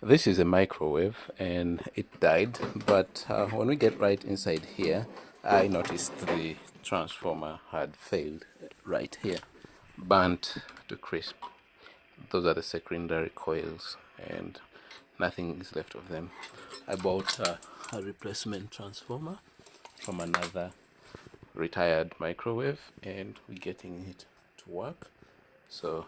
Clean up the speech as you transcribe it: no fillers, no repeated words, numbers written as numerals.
This is a microwave and it died, but when we get right inside here, I noticed the transformer had failed right here, burnt to crisp. Those are the secondary coils and nothing is left of them. I bought a replacement transformer from another retired microwave and we're getting it to work. So